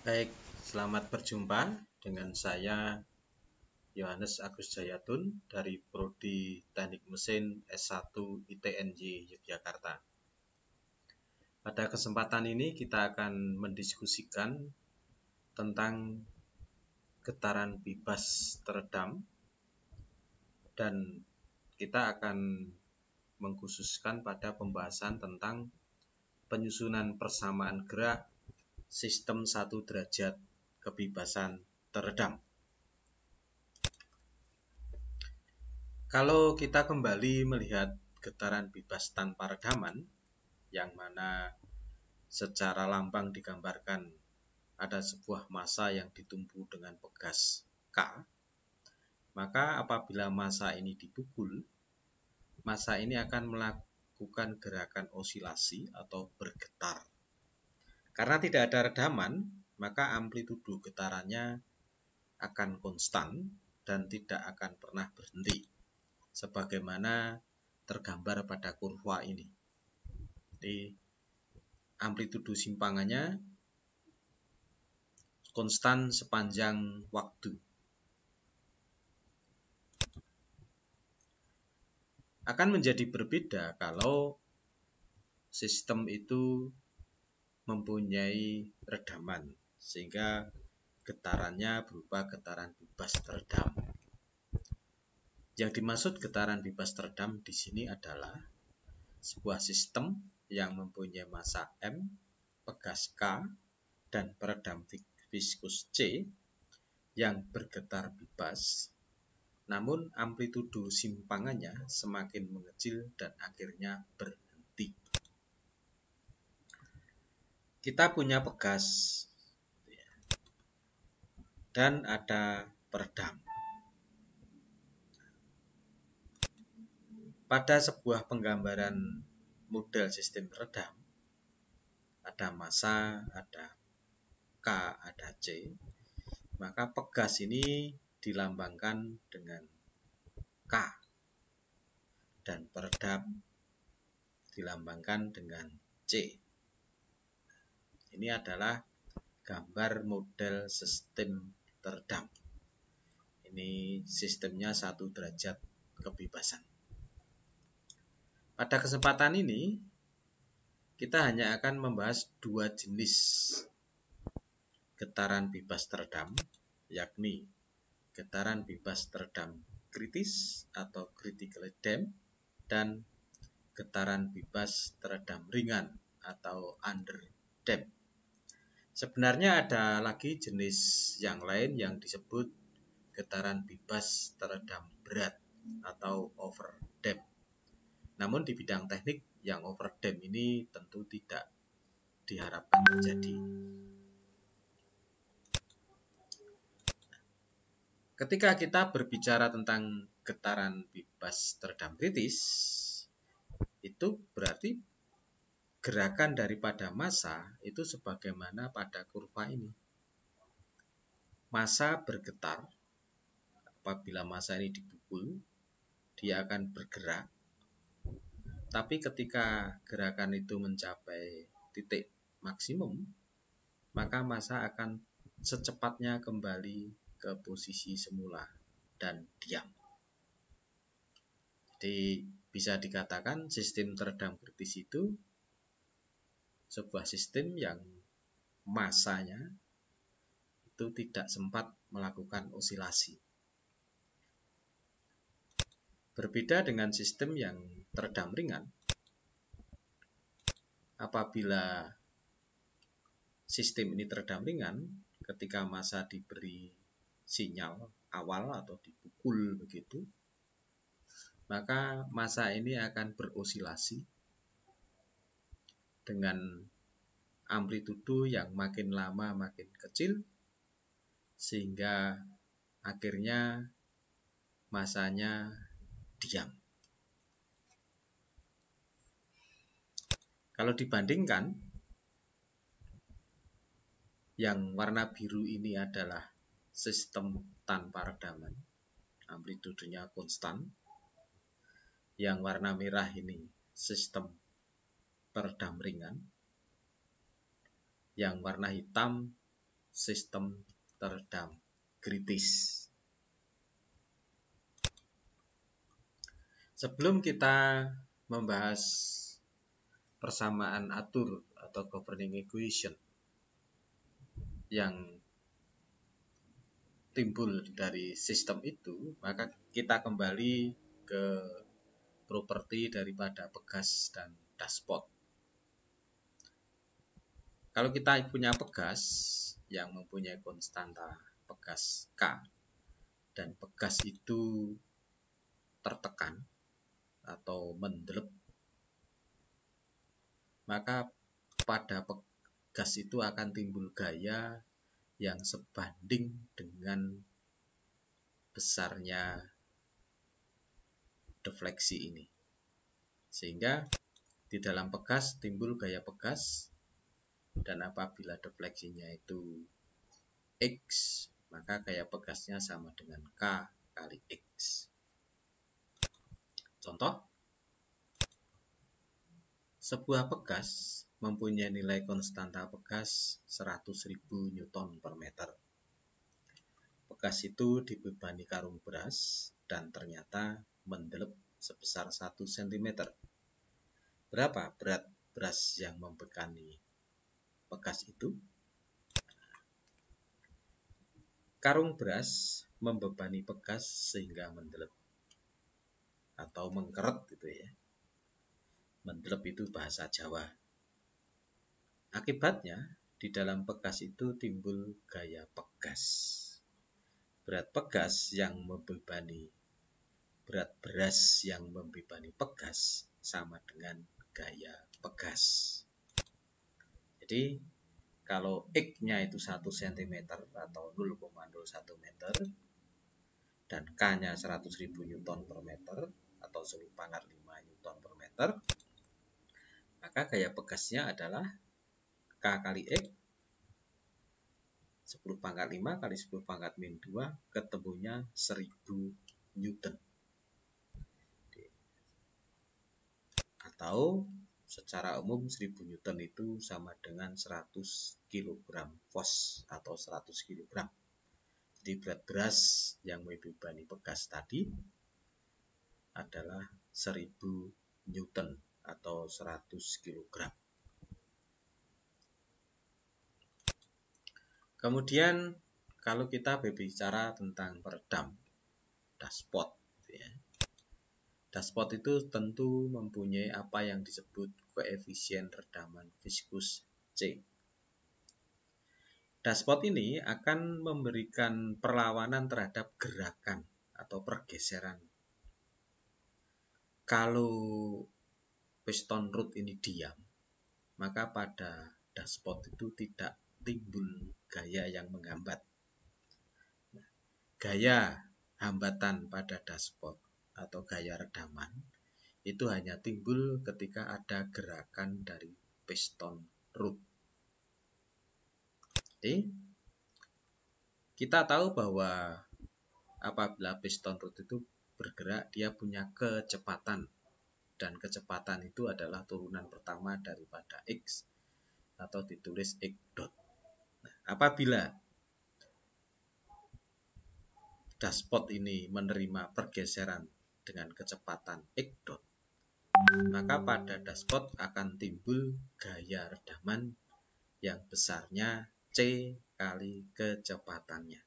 Baik, selamat berjumpa dengan saya Yohanes Agus Jayatun dari Prodi Teknik Mesin S1 ITNJ Yogyakarta. Pada kesempatan ini kita akan mendiskusikan tentang getaran bebas teredam dan kita akan mengkhususkan pada pembahasan tentang penyusunan persamaan gerak sistem 1 derajat kebebasan teredam. Kalau kita kembali melihat getaran bebas tanpa redaman, yang mana secara lambang digambarkan ada sebuah massa yang ditumpu dengan pegas K, maka apabila massa ini dipukul, massa ini akan melakukan gerakan osilasi atau bergetar. Karena tidak ada redaman, maka amplitudo getarannya akan konstan dan tidak akan pernah berhenti, sebagaimana tergambar pada kurva ini. Jadi amplitudo simpangannya konstan sepanjang waktu. Akan menjadi berbeda kalau sistem itu mempunyai redaman, sehingga getarannya berupa getaran bebas teredam. Yang dimaksud getaran bebas teredam di sini adalah sebuah sistem yang mempunyai massa M, pegas K, dan peredam viskus C yang bergetar bebas, namun amplitudo simpangannya semakin mengecil dan akhirnya berhenti. Kita punya pegas dan ada peredam. Pada sebuah penggambaran model sistem teredam, ada massa, ada K, ada C, maka pegas ini dilambangkan dengan K dan peredam dilambangkan dengan C. Ini adalah gambar model sistem teredam. Ini sistemnya 1 derajat kebebasan. Pada kesempatan ini kita hanya akan membahas 2 jenis getaran bebas teredam, yakni getaran bebas teredam kritis atau critically damped dan getaran bebas teredam ringan atau underdamped. Sebenarnya ada lagi jenis yang lain yang disebut getaran bebas teredam berat atau overdamped. Namun di bidang teknik yang overdamped ini tentu tidak diharapkan terjadi. Ketika kita berbicara tentang getaran bebas teredam kritis, itu berarti gerakan daripada massa itu sebagaimana pada kurva ini. Massa bergetar, apabila massa ini dipukul, dia akan bergerak. Tapi ketika gerakan itu mencapai titik maksimum, maka massa akan secepatnya kembali ke posisi semula dan diam. Jadi bisa dikatakan sistem teredam kritis itu sebuah sistem yang massanya itu tidak sempat melakukan osilasi. Berbeda dengan sistem yang teredam ringan, apabila sistem ini teredam ringan, ketika massa diberi sinyal awal atau dipukul begitu, maka massa ini akan berosilasi dengan amplitudo yang makin lama makin kecil, sehingga akhirnya massanya diam. Kalau dibandingkan, yang warna biru ini adalah sistem tanpa redaman, amplitudonya konstan. Yang warna merah ini sistem peredam ringan. Yang warna hitam sistem teredam kritis. Sebelum kita membahas persamaan atur atau governing equation yang timbul dari sistem itu, maka kita kembali ke properti daripada pegas dan dashpot. Kalau kita punya pegas yang mempunyai konstanta pegas K dan pegas itu tertekan atau mendelep, maka pada pegas itu akan timbul gaya yang sebanding dengan besarnya defleksi ini. Sehingga di dalam pegas timbul gaya pegas, dan apabila defleksinya itu X, maka gaya pegasnya sama dengan K kali X. Contoh, sebuah pegas mempunyai nilai konstanta pegas 100.000 Newton per meter. Pegas itu dibebani karung beras dan ternyata mendelep sebesar 1 cm. Berapa berat beras yang membekani pegas itu? Karung beras membebani pegas sehingga mendelep atau mengkeret gitu ya. Mendelep itu bahasa Jawa. Akibatnya di dalam pegas itu timbul gaya pegas. Berat pegas yang membebani berat beras yang membebani pegas sama dengan gaya pegas. Jadi kalau X-nya itu 1 cm atau 0,01 meter dan K-nya 100.000 Newton per meter atau 10⁵ Newton per meter, maka gaya pegasnya adalah K kali X 10⁵ kali 10⁻², ketemunya 1000 Newton. Atau secara umum 1000 Newton itu sama dengan 100 kg fos atau 100 kg. Jadi berat beras yang membebani pegas tadi adalah 1000 Newton atau 100 kg. Kemudian kalau kita berbicara tentang peredam, dashpot ya. Dashpot itu tentu mempunyai apa yang disebut koefisien redaman viskus C. Dashpot ini akan memberikan perlawanan terhadap gerakan atau pergeseran. Kalau piston rod ini diam, maka pada dashpot itu tidak timbul gaya yang menghambat. Gaya hambatan pada dashpot atau gaya redaman itu hanya timbul ketika ada gerakan dari piston rod. Jadi kita tahu bahwa apabila piston rod itu bergerak, dia punya kecepatan, dan kecepatan itu adalah turunan pertama daripada X atau ditulis X dot. Nah, apabila dashpot ini menerima pergeseran dengan kecepatan X dot, maka pada dashpot akan timbul gaya redaman yang besarnya C kali kecepatannya.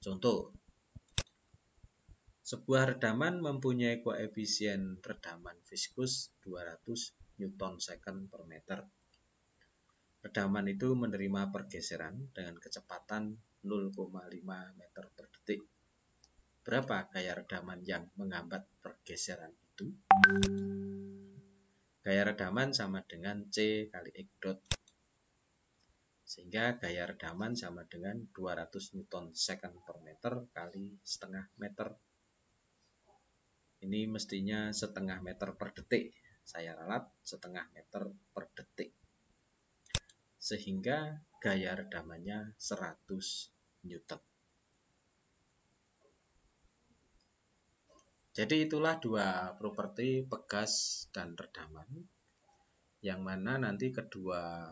Contoh, sebuah redaman mempunyai koefisien redaman viskus 200 Newton/second per meter. Redaman itu menerima pergeseran dengan kecepatan 0,5 meter per detik. Berapa gaya redaman yang menghambat pergeseran itu? Gaya redaman sama dengan C kali X dot. Sehingga gaya redaman sama dengan 200 Newton/second per meter kali setengah meter. Ini mestinya setengah meter per detik. Saya ralat setengah meter per detik. Sehingga gaya redamannya 100 Newton. Jadi itulah dua properti pegas dan redaman yang mana nanti kedua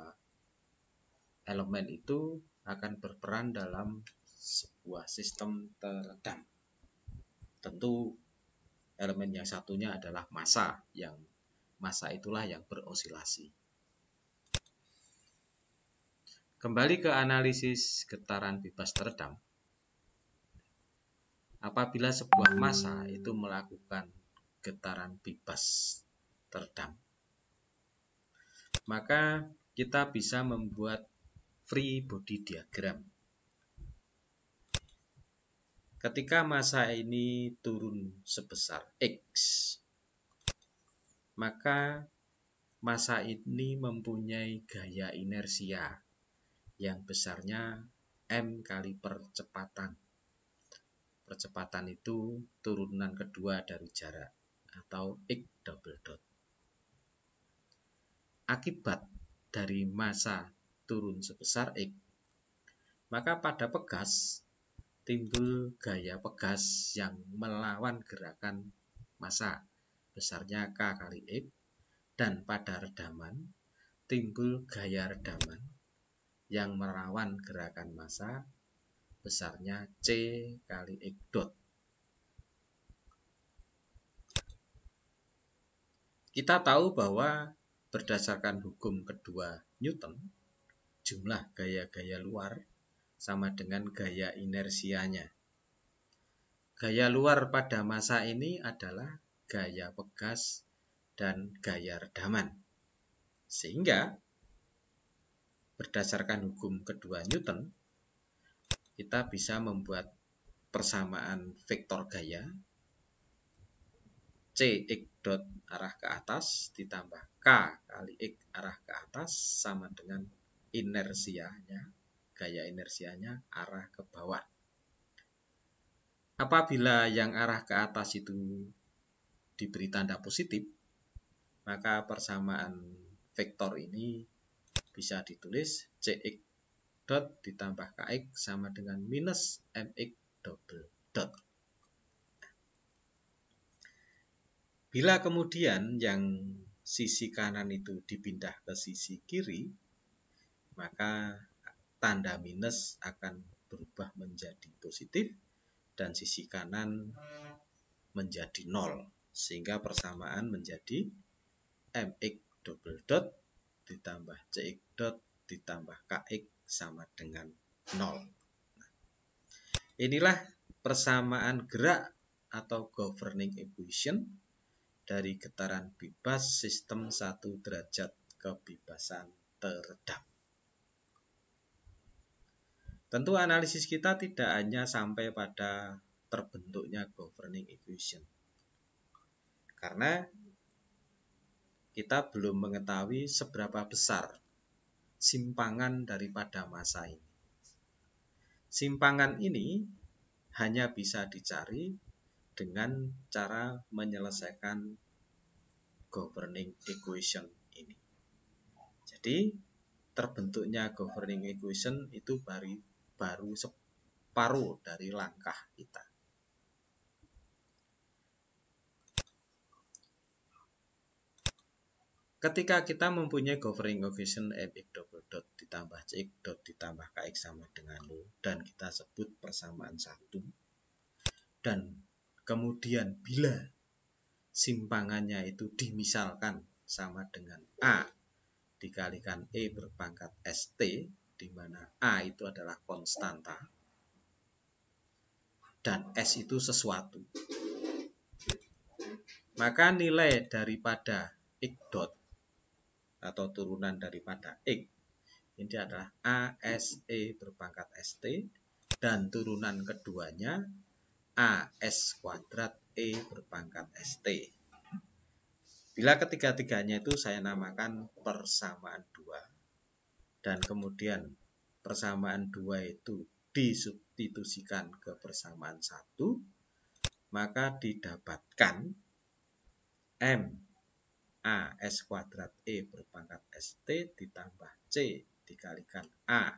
elemen itu akan berperan dalam sebuah sistem teredam. Tentu elemen yang satunya adalah massa, yang massa itulah yang berosilasi. Kembali ke analisis getaran bebas teredam. Apabila sebuah massa itu melakukan getaran bebas teredam, maka kita bisa membuat free body diagram. Ketika massa ini turun sebesar X, maka massa ini mempunyai gaya inersia yang besarnya M kali percepatan. Percepatan itu turunan kedua dari jarak atau X double dot. Akibat dari massa turun sebesar X, maka pada pegas timbul gaya pegas yang melawan gerakan massa besarnya K kali X, dan pada redaman timbul gaya redaman yang melawan gerakan massa besarnya C kali X dot. Kita tahu bahwa berdasarkan hukum kedua Newton, jumlah gaya-gaya luar sama dengan gaya inersianya. Gaya luar pada massa ini adalah gaya pegas dan gaya redaman. Sehingga berdasarkan hukum kedua Newton, kita bisa membuat persamaan vektor gaya Cx dot arah ke atas ditambah K kali X arah ke atas sama dengan inersianya, gaya inersianya arah ke bawah. Apabila yang arah ke atas itu diberi tanda positif, maka persamaan vektor ini bisa ditulis Cx dot ditambah Kx sama dengan minus Mx double dot. Bila kemudian yang sisi kanan itu dipindah ke sisi kiri, maka tanda minus akan berubah menjadi positif dan sisi kanan menjadi 0. Sehingga persamaan menjadi Mx double dot ditambah Cx dot ditambah Kx sama dengan 0. Inilah persamaan gerak atau governing equation dari getaran bebas sistem 1 derajat kebebasan teredam. Tentu analisis kita tidak hanya sampai pada terbentuknya governing equation, karena kita belum mengetahui seberapa besar simpangan daripada massa ini. Simpangan ini hanya bisa dicari dengan cara menyelesaikan governing equation ini. Jadi terbentuknya governing equation itu baru separuh dari langkah kita. Ketika kita mempunyai governing equation Mx double dot ditambah Cx dot ditambah Kx sama dengan 0 dan kita sebut persamaan 1, dan kemudian bila simpangannya itu dimisalkan sama dengan A dikalikan E berpangkat ST, di mana A itu adalah konstanta dan S itu sesuatu, maka nilai daripada X dot atau turunan daripada X ini adalah ASE berpangkat ST, dan turunan keduanya AS kuadrat E berpangkat ST. Bila ketiga-tiganya itu saya namakan persamaan 2, dan kemudian persamaan 2 itu disubstitusikan ke persamaan 1, maka didapatkan M AS kuadrat E berpangkat ST ditambah C dikalikan A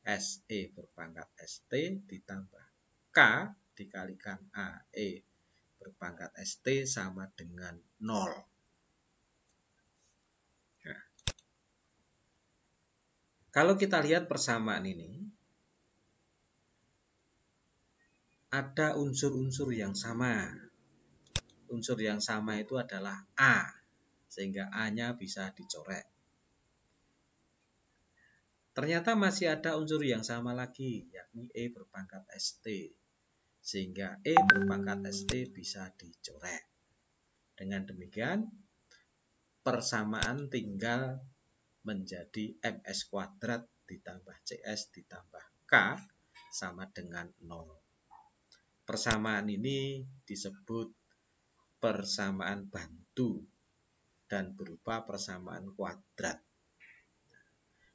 SE berpangkat ST ditambah K dikalikan AE berpangkat ST sama dengan 0. Nah, Kalau kita lihat persamaan ini, ada unsur-unsur yang sama. Unsur yang sama itu adalah A, sehingga A-nya bisa dicoret. Ternyata masih ada unsur yang sama lagi, yakni E berpangkat ST, sehingga E berpangkat ST bisa dicoret. Dengan demikian, persamaan tinggal menjadi MS kuadrat ditambah CS ditambah K sama dengan 0. Persamaan ini disebut persamaan bantu dan berupa persamaan kuadrat.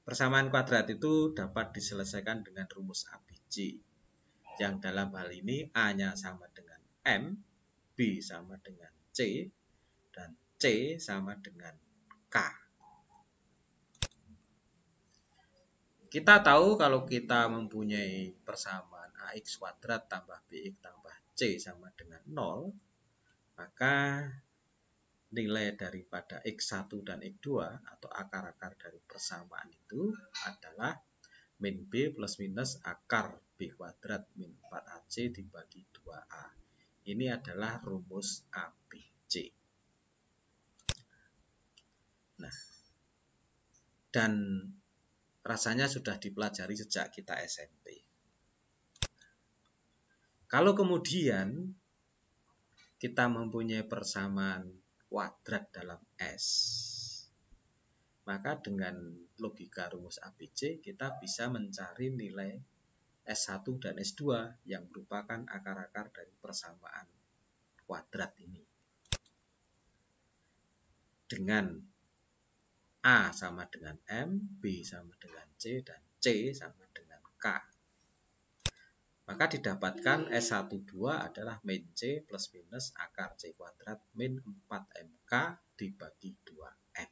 Persamaan kuadrat itu dapat diselesaikan dengan rumus ABC, yang dalam hal ini A-nya sama dengan M, B sama dengan C, dan C sama dengan K. Kita tahu kalau kita mempunyai persamaan AX kuadrat tambah BX tambah C sama dengan 0, maka nilai daripada X1 dan X2 atau akar-akar dari persamaan itu adalah min B plus minus akar B kuadrat min 4AC dibagi 2A. Ini adalah rumus ABC. Nah, dan rasanya sudah dipelajari sejak kita SMP. Kalau kemudian kita mempunyai persamaan kuadrat dalam S, maka dengan logika rumus ABC kita bisa mencari nilai S1 dan S2 yang merupakan akar-akar dari persamaan kuadrat ini. Dengan A sama dengan M, B sama dengan C, dan C sama dengan K. Maka didapatkan S12 adalah min C plus minus akar C kuadrat min 4MK dibagi 2M.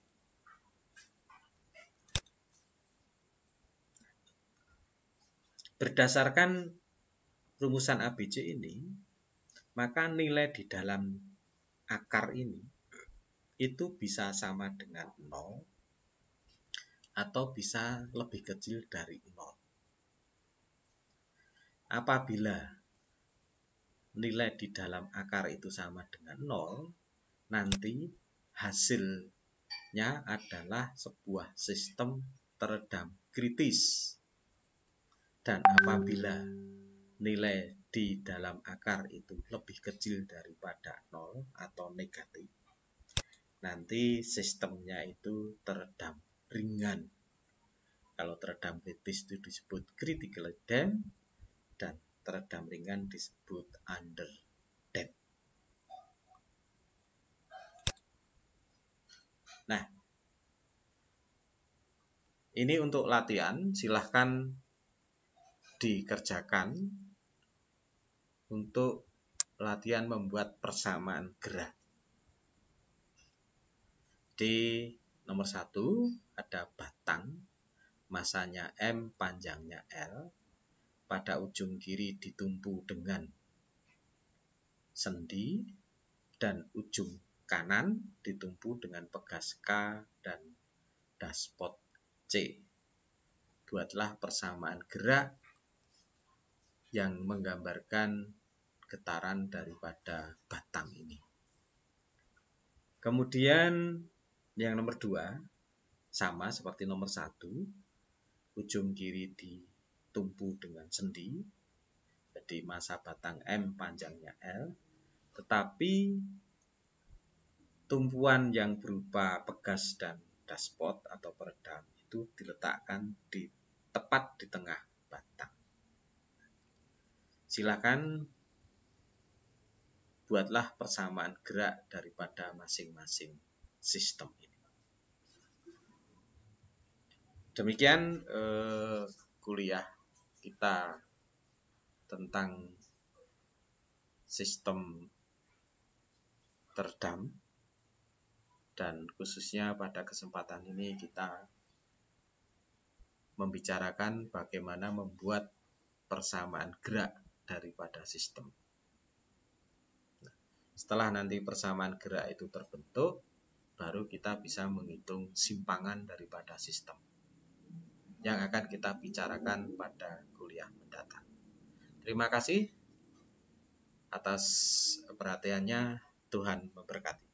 Berdasarkan rumusan ABC ini, maka nilai di dalam akar ini itu bisa sama dengan 0 atau bisa lebih kecil dari 0. Apabila nilai di dalam akar itu sama dengan 0, nanti hasilnya adalah sebuah sistem teredam kritis. Dan apabila nilai di dalam akar itu lebih kecil daripada 0 atau negatif, nanti sistemnya itu teredam ringan. Kalau teredam kritis itu disebut critically damped, dan teredam ringan disebut underdamped. Nah, ini untuk latihan, silahkan dikerjakan untuk latihan membuat persamaan gerak. Di nomor 1 ada batang, masanya M, panjangnya L, pada ujung kiri ditumpu dengan sendi, dan ujung kanan ditumpu dengan pegas K dan dashpot C. Buatlah persamaan gerak yang menggambarkan getaran daripada batang ini. Kemudian yang nomor 2 sama seperti nomor 1, ujung kiri ditumpu dengan sendi, jadi massa batang M, panjangnya L, tetapi tumpuan yang berupa pegas dan dashpot atau peredam itu diletakkan tepat di tengah batang. Silakan buatlah persamaan gerak daripada masing-masing sistem ini. Demikian kuliah kita tentang sistem teredam, dan khususnya pada kesempatan ini kita membicarakan bagaimana membuat persamaan gerak daripada sistem. Setelah nanti persamaan gerak itu terbentuk, baru kita bisa menghitung simpangan daripada sistem. yang akan kita bicarakan pada kuliah mendatang. Terima kasih atas perhatiannya. Tuhan memberkati.